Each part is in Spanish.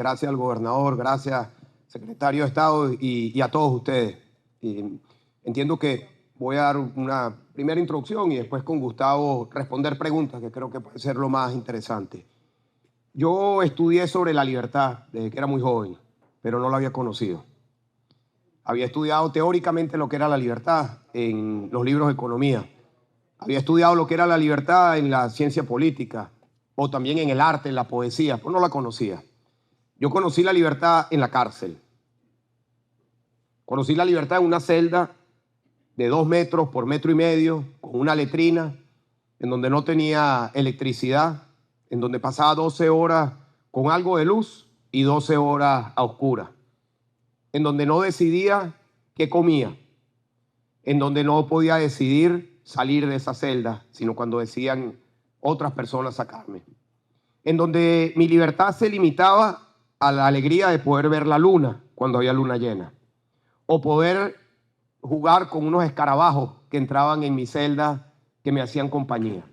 Gracias al gobernador, gracias secretario de Estado y a todos ustedes. Entiendo que voy a dar una primera introducción y después con Gustavo responder preguntas, que creo que puede ser lo más interesante. Yo estudié sobre la libertad desde que era muy joven, pero no la había conocido. Había estudiado teóricamente lo que era la libertad en los libros de economía. Había estudiado lo que era la libertad en la ciencia política o también en el arte, en la poesía, pero no la conocía. Yo conocí la libertad en la cárcel. Conocí la libertad en una celda de 2 metros por 1,5 metros, con una letrina, en donde no tenía electricidad, en donde pasaba 12 horas con algo de luz y 12 horas a oscuras, en donde no decidía qué comía, en donde no podía decidir salir de esa celda, sino cuando decían otras personas sacarme, en donde mi libertad se limitaba a la alegría de poder ver la luna cuando había luna llena, o poder jugar con unos escarabajos que entraban en mi celda que me hacían compañía.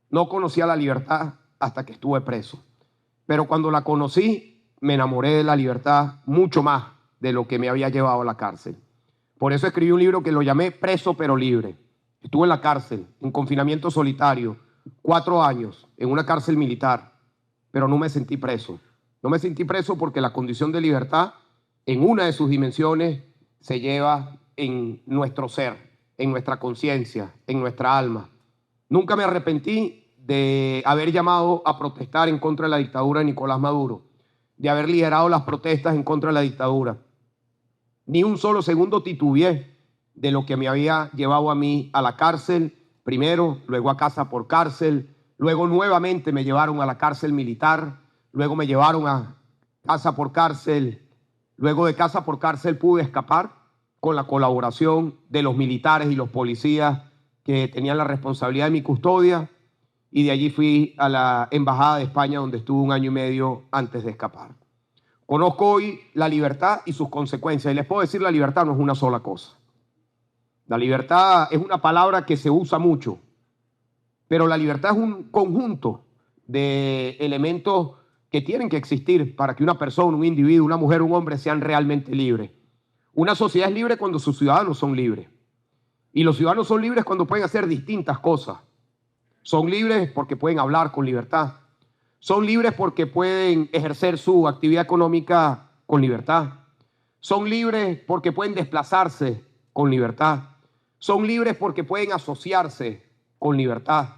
No conocía la libertad hasta que estuve preso, pero cuando la conocí me enamoré de la libertad mucho más de lo que me había llevado a la cárcel. Por eso escribí un libro que lo llamé Preso pero Libre. Estuve en la cárcel, en confinamiento solitario, 4 años, en una cárcel militar, pero no me sentí preso. No me sentí preso porque la condición de libertad, en una de sus dimensiones, se lleva en nuestro ser, en nuestra conciencia, en nuestra alma. Nunca me arrepentí de haber llamado a protestar en contra de la dictadura de Nicolás Maduro, de haber liderado las protestas en contra de la dictadura. Ni un solo segundo titubeé de lo que me había llevado a mí a la cárcel, primero, luego a casa por cárcel, luego nuevamente me llevaron a la cárcel militar, luego me llevaron a casa por cárcel, luego de casa por cárcel pude escapar con la colaboración de los militares y los policías que tenían la responsabilidad de mi custodia, y de allí fui a la Embajada de España, donde estuve 1 año y medio antes de escapar. Conozco hoy la libertad y sus consecuencias, y les puedo decir, la libertad no es una sola cosa. La libertad es una palabra que se usa mucho, pero la libertad es un conjunto de elementos que tienen que existir para que una persona, un individuo, una mujer, un hombre sean realmente libres. Una sociedad es libre cuando sus ciudadanos son libres. Y los ciudadanos son libres cuando pueden hacer distintas cosas. Son libres porque pueden hablar con libertad. Son libres porque pueden ejercer su actividad económica con libertad. Son libres porque pueden desplazarse con libertad. Son libres porque pueden asociarse con libertad.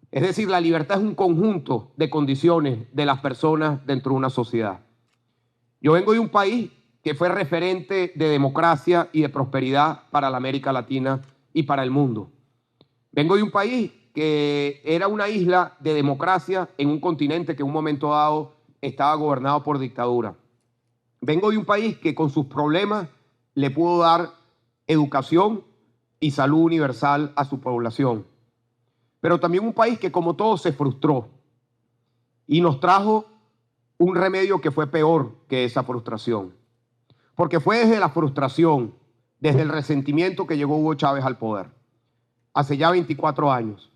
Es decir, la libertad es un conjunto de condiciones de las personas dentro de una sociedad. Yo vengo de un país que fue referente de democracia y de prosperidad para la América Latina y para el mundo. Vengo de un país que era una isla de democracia en un continente que en un momento dado estaba gobernado por dictadura. Vengo de un país que con sus problemas le pudo dar educación y salud universal a su población. Pero también un país que, como todo, se frustró y nos trajo un remedio que fue peor que esa frustración. Porque fue desde la frustración, desde el resentimiento, que llegó Hugo Chávez al poder, hace ya 24 años.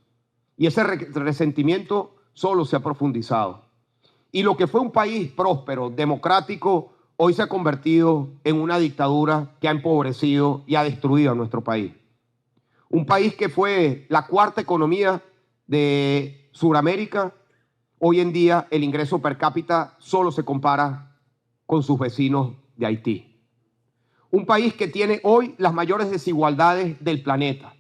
Y ese resentimiento solo se ha profundizado. Y lo que fue un país próspero, democrático, hoy se ha convertido en una dictadura que ha empobrecido y ha destruido a nuestro país. Un país que fue la 4ª economía de Sudamérica, hoy en día el ingreso per cápita solo se compara con sus vecinos de Haití. Un país que tiene hoy las mayores desigualdades del planeta,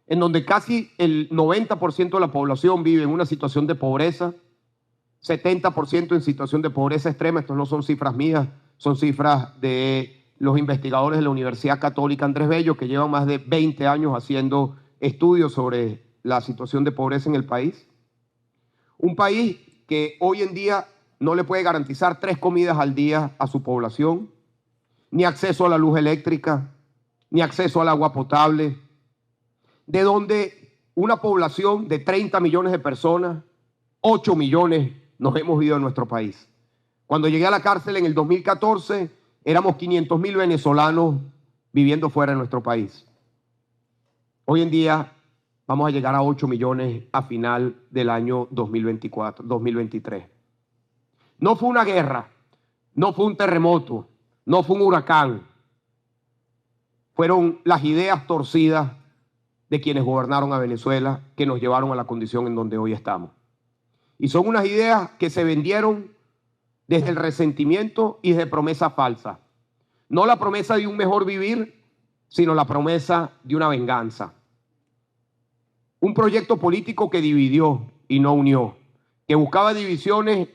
en donde casi el 90% de la población vive en una situación de pobreza, 70% en situación de pobreza extrema. Estas no son cifras mías, son cifras de los investigadores de la Universidad Católica Andrés Bello, que llevan más de 20 años haciendo estudios sobre la situación de pobreza en el país. Un país que hoy en día no le puede garantizar 3 comidas al día a su población, ni acceso a la luz eléctrica, ni acceso al agua potable, de donde una población de 30 millones de personas, 8 millones nos hemos ido a nuestro país. Cuando llegué a la cárcel en el 2014, éramos 500.000 venezolanos viviendo fuera de nuestro país. Hoy en día vamos a llegar a 8 millones a final del año 2023. No fue una guerra, no fue un terremoto, no fue un huracán, fueron las ideas torcidas de quienes gobernaron a Venezuela que nos llevaron a la condición en donde hoy estamos. Y son unas ideas que se vendieron desde el resentimiento y desde promesas falsas. No la promesa de un mejor vivir, sino la promesa de una venganza. Un proyecto político que dividió y no unió, que buscaba divisiones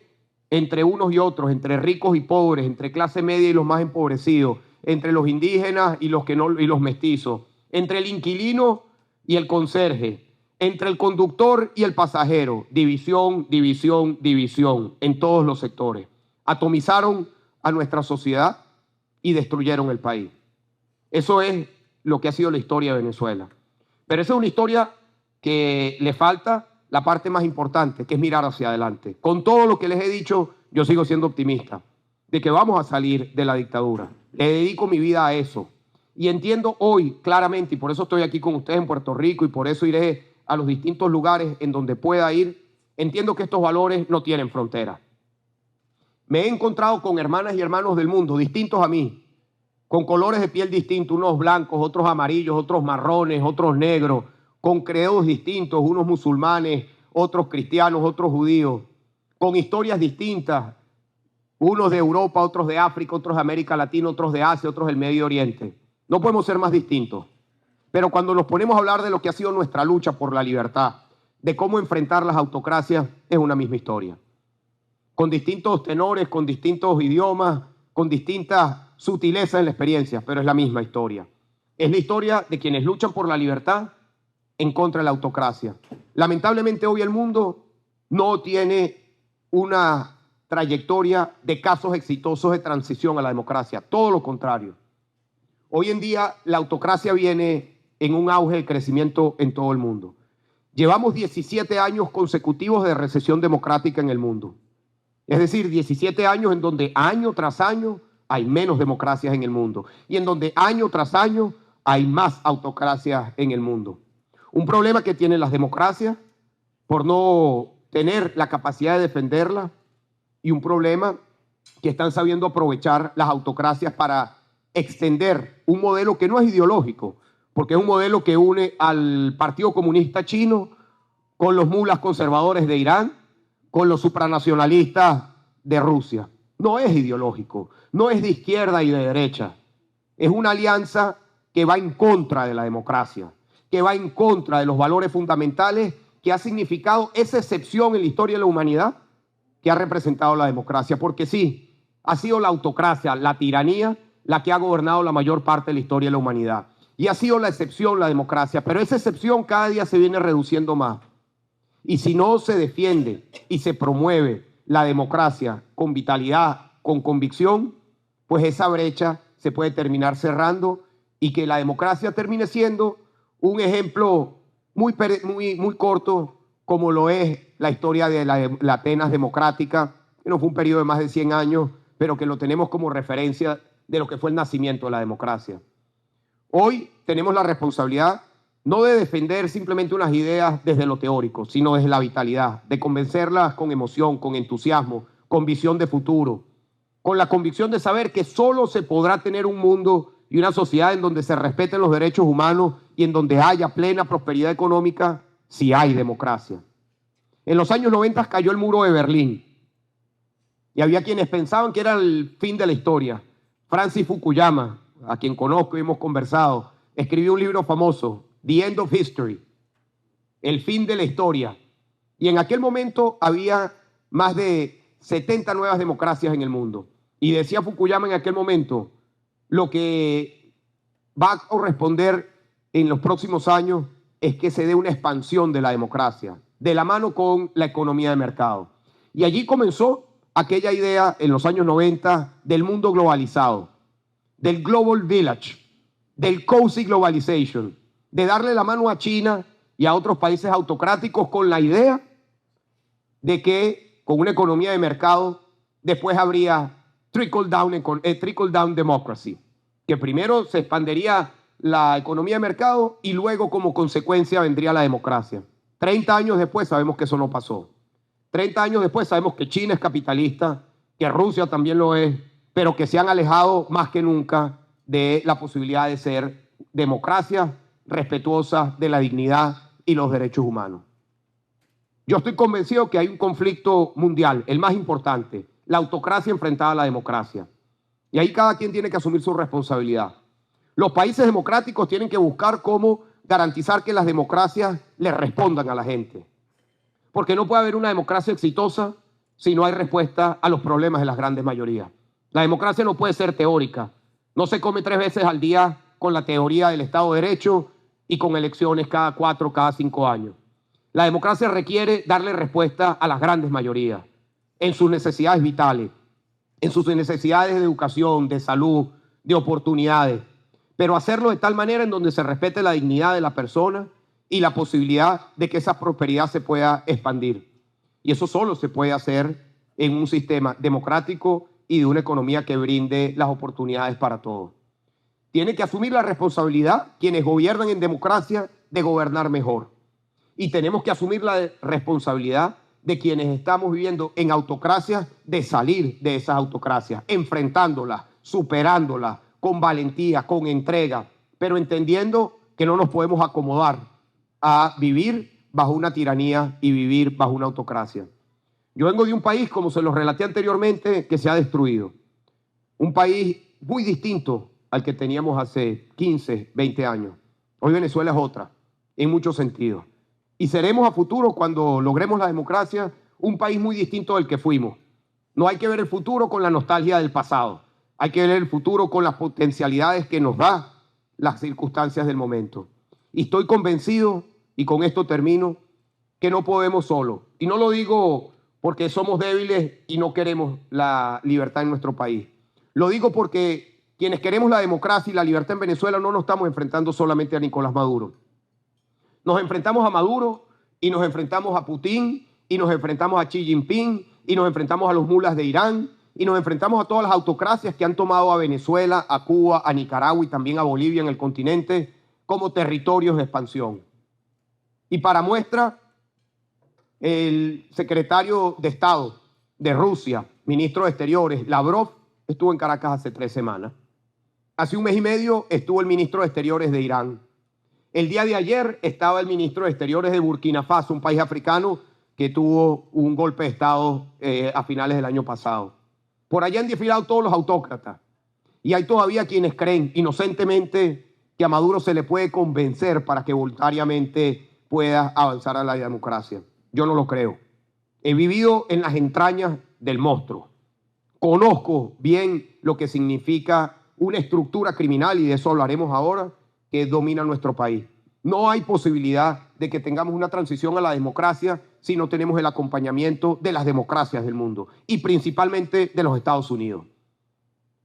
entre unos y otros, entre ricos y pobres, entre clase media y los más empobrecidos, entre los indígenas y los que no, y los mestizos, entre el inquilino y el conserje, entre el conductor y el pasajero. División, división, división en todos los sectores. Atomizaron a nuestra sociedad y destruyeron el país. Eso es lo que ha sido la historia de Venezuela. Pero esa es una historia que le falta la parte más importante, que es mirar hacia adelante. Con todo lo que les he dicho, yo sigo siendo optimista de que vamos a salir de la dictadura. Le dedico mi vida a eso. Y entiendo hoy claramente, y por eso estoy aquí con ustedes en Puerto Rico, y por eso iré a los distintos lugares en donde pueda ir, entiendo que estos valores no tienen frontera. Me he encontrado con hermanas y hermanos del mundo, distintos a mí, con colores de piel distintos, unos blancos, otros amarillos, otros marrones, otros negros, con credos distintos, unos musulmanes, otros cristianos, otros judíos, con historias distintas, unos de Europa, otros de África, otros de América Latina, otros de Asia, otros del Medio Oriente. No podemos ser más distintos. Pero cuando nos ponemos a hablar de lo que ha sido nuestra lucha por la libertad, de cómo enfrentar las autocracias, es una misma historia. Con distintos tenores, con distintos idiomas, con distintas sutilezas en la experiencia, pero es la misma historia. Es la historia de quienes luchan por la libertad en contra de la autocracia. Lamentablemente hoy el mundo no tiene una trayectoria de casos exitosos de transición a la democracia, todo lo contrario. Hoy en día la autocracia viene en un auge de crecimiento en todo el mundo. Llevamos 17 años consecutivos de recesión democrática en el mundo. Es decir, 17 años en donde año tras año hay menos democracias en el mundo y en donde año tras año hay más autocracias en el mundo. Un problema que tienen las democracias por no tener la capacidad de defenderla y un problema que están sabiendo aprovechar las autocracias para extender un modelo que no es ideológico, porque es un modelo que une al Partido Comunista Chino con los mulas conservadores de Irán, con los supranacionalistas de Rusia. No es ideológico, no es de izquierda y de derecha. Es una alianza que va en contra de la democracia, que va en contra de los valores fundamentales que ha significado esa excepción en la historia de la humanidad que ha representado la democracia. Porque sí, ha sido la autocracia, la tiranía, la que ha gobernado la mayor parte de la historia de la humanidad. Y ha sido la excepción la democracia, pero esa excepción cada día se viene reduciendo más. Y si no se defiende y se promueve la democracia con vitalidad, con convicción, pues esa brecha se puede terminar cerrando y que la democracia termine siendo un ejemplo muy corto, como lo es la historia de la Atenas democrática, que no fue un periodo de más de 100 años, pero que lo tenemos como referencia de lo que fue el nacimiento de la democracia. Hoy tenemos la responsabilidad no de defender simplemente unas ideas desde lo teórico, sino desde la vitalidad, de convencerlas con emoción, con entusiasmo, con visión de futuro, con la convicción de saber que solo se podrá tener un mundo y una sociedad en donde se respeten los derechos humanos y en donde haya plena prosperidad económica si hay democracia. En los años 90 cayó el muro de Berlín y había quienes pensaban que era el fin de la historia. Francis Fukuyama, a quien conozco y hemos conversado, escribió un libro famoso, The End of History, el fin de la historia. Y en aquel momento había más de 70 nuevas democracias en el mundo. Y decía Fukuyama en aquel momento, lo que va a corresponder en los próximos años es que se dé una expansión de la democracia, de la mano con la economía de mercado. Y allí comenzó aquella idea en los años 90 del mundo globalizado, del Global Village, del Cozy Globalization, de darle la mano a China y a otros países autocráticos con la idea de que con una economía de mercado después habría trickle down democracy, que primero se expandería la economía de mercado y luego como consecuencia vendría la democracia. 30 años después sabemos que eso no pasó. 30 años después sabemos que China es capitalista que Rusia también lo es, pero que se han alejado más que nunca de la posibilidad de ser democracias respetuosas de la dignidad y los derechos humanos. Yo estoy convencido que hay un conflicto mundial, el más importante, la autocracia enfrentada a la democracia. Y ahí cada quien tiene que asumir su responsabilidad. Los países democráticos tienen que buscar cómo garantizar que las democracias le respondan a la gente. Porque no puede haber una democracia exitosa si no hay respuesta a los problemas de las grandes mayorías. La democracia no puede ser teórica. No se come 3 veces al día con la teoría del Estado de Derecho y con elecciones cada 4, cada 5 años. La democracia requiere darle respuesta a las grandes mayorías en sus necesidades vitales, en sus necesidades de educación, de salud, de oportunidades, pero hacerlo de tal manera en donde se respete la dignidad de la persona y la posibilidad de que esa prosperidad se pueda expandir. Y eso solo se puede hacer en un sistema democrático y de una economía que brinde las oportunidades para todos. Tienen que asumir la responsabilidad quienes gobiernan en democracia de gobernar mejor. Y tenemos que asumir la responsabilidad de quienes estamos viviendo en autocracia de salir de esas autocracias, enfrentándolas, superándolas con valentía, con entrega, pero entendiendo que no nos podemos acomodar a vivir bajo una tiranía y vivir bajo una autocracia. Yo vengo de un país, como se lo relaté anteriormente, que se ha destruido. Un país muy distinto al que teníamos hace 15, 20 años. Hoy Venezuela es otra, en muchos sentidos. Y seremos a futuro, cuando logremos la democracia, un país muy distinto del que fuimos. No hay que ver el futuro con la nostalgia del pasado. Hay que ver el futuro con las potencialidades que nos da las circunstancias del momento. Y estoy convencido, y con esto termino, que no podemos solo. Y no lo digo porque somos débiles y no queremos la libertad en nuestro país. Lo digo porque quienes queremos la democracia y la libertad en Venezuela no nos estamos enfrentando solamente a Nicolás Maduro. Nos enfrentamos a Maduro y nos enfrentamos a Putin y nos enfrentamos a Xi Jinping y nos enfrentamos a los mulas de Irán y nos enfrentamos a todas las autocracias que han tomado a Venezuela, a Cuba, a Nicaragua y también a Bolivia en el continente como territorios de expansión. Y para muestra, el secretario de Estado de Rusia, ministro de Exteriores, Lavrov, estuvo en Caracas hace 3 semanas. Hace 1 mes y medio estuvo el ministro de Exteriores de Irán. El día de ayer estaba el ministro de Exteriores de Burkina Faso, un país africano que tuvo un golpe de Estado a finales del año pasado. Por allá han desfilado todos los autócratas. Y hay todavía quienes creen inocentemente que a Maduro se le puede convencer para que voluntariamente pueda avanzar a la democracia. Yo no lo creo. He vivido en las entrañas del monstruo. Conozco bien lo que significa una estructura criminal, y de eso hablaremos ahora, que domina nuestro país. No hay posibilidad de que tengamos una transición a la democracia si no tenemos el acompañamiento de las democracias del mundo y principalmente de los Estados Unidos.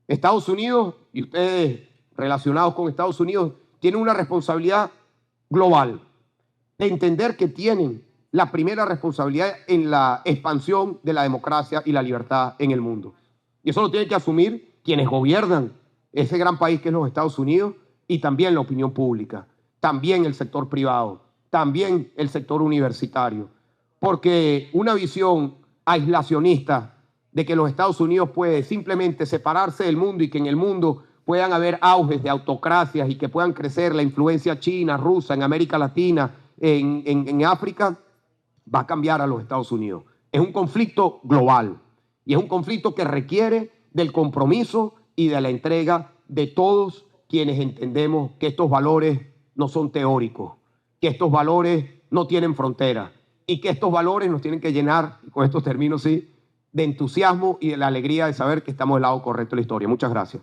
Estados Unidos, y ustedes relacionados con Estados Unidos, tienen una responsabilidad global de entender que tienen la primera responsabilidad en la expansión de la democracia y la libertad en el mundo. Y eso lo tienen que asumir quienes gobiernan ese gran país que es los Estados Unidos, y también la opinión pública, también el sector privado, también el sector universitario. Porque una visión aislacionista de que los Estados Unidos puede simplemente separarse del mundo y que en el mundo puedan haber auges de autocracias y que puedan crecer la influencia china, rusa, en América Latina, en África, va a cambiar a los Estados Unidos. Es un conflicto global y es un conflicto que requiere del compromiso y de la entrega de todos quienes entendemos que estos valores no son teóricos, que estos valores no tienen frontera y que estos valores nos tienen que llenar, y con estos términos sí, de entusiasmo y de la alegría de saber que estamos del lado correcto de la historia. Muchas gracias.